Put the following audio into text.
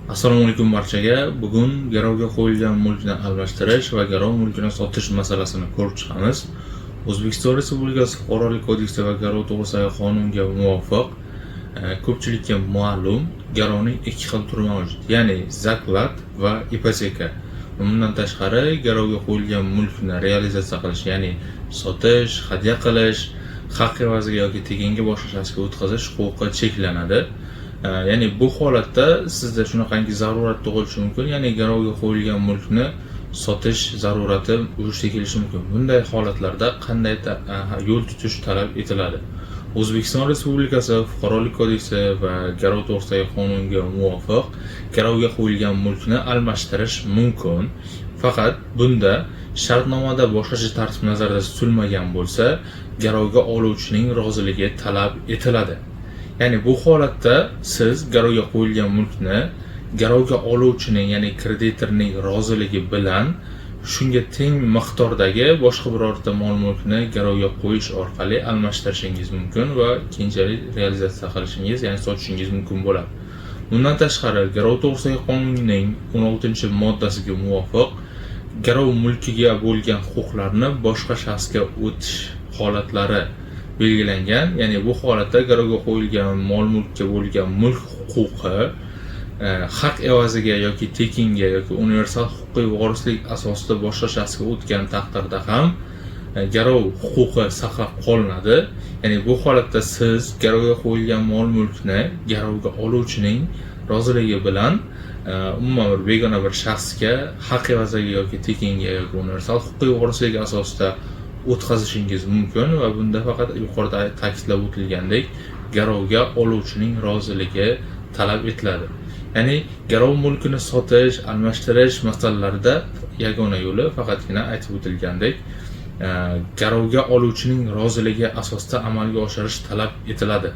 Assalomu alaykum barchaga. Bugun garovga qo'yilgan mulkni almashtirish va garov mulkini sotish masalasini ko'rib chiqamiz. O'zbekiston Respublikasi Fuqarolik kodeksi va garov to'g'risidagi qonunga muvofiq ko'pchilikka ma'lum garovning ikki xil turi mavjud, ya'ni zaklad va ipoteka. Bundan tashqari garovga qo'yilgan mulkni realizatsiya qilish, ya'ni sotish, hadya qilish, haq evaziga yoki tekinga boshqa shaxsga o'tkazish huquqi cheklanadi. Ya'ni bu holatda sizda shunaqangi zarurat tug'ilishi mumkin, ya'ni garovga qo'yilgan mulkni sotish zarurati vujudga kelishi mumkin. Bunday holatlarda qanday yo'l tutish talab etiladi? O'zbekiston Respublikasi Fuqarolik kodeksi va garov to'g'risidagi qonunga muvofiq garovga qo'yilgan mulkni almashtirish mumkin. Faqat bunda shartnomada boshqacha tartib nazarda tutilmagan bo'lsa, garovga oluvchining roziligi talab etiladi. Ya'ni bu holatda siz garovga qo'yilgan mulkni garovga oluvchining, ya'ni kreditorning roziligi bilan shunga teng miqdordagi boshqa birorta mol-mulkni garovga qo'yish orqali almashtirishingiz mumkin va keyinchalik realizatsiya qilishingiz, ya'ni sotishingiz mumkin bo'ladi. Bundan tashqari, garov to'g'risidagi qonunning 16-moddasiga muvofiq garov mulkiga bo'lgan huquqlarni boshqa shaxsga o'tish holatlari belgilangan. Ya'ni bu holatda garovga qo'yilgan mol-mulkka bo'lgan mulk huquqi haq evaziga yoki tekinga yoki universal huquqiy vorislik asosida boshqa shaxsga o'tgan taqdirda ham garov huquqi saqlab qolinadi. Ya'ni bu holatda siz garovga qo'yilgan mol-mulkni garovga oluvchining roziligi bilan umuman bir begona bir shaxsga haq evaziga yoki tekinga yoki universal huquqiy vorislik asosida o'tkazishingiz mumkin va bunda faqat yuqorida ta'kidlab o'tilgandek garovga oluvchining roziligi talab etiladi. Ya'ni garov mulkini sotish, almashtirish masalalarida yagona yo'li faqatgina aytib o'tilgandek garovga oluvchining roziligi asosida amalga oshirish talab etiladi.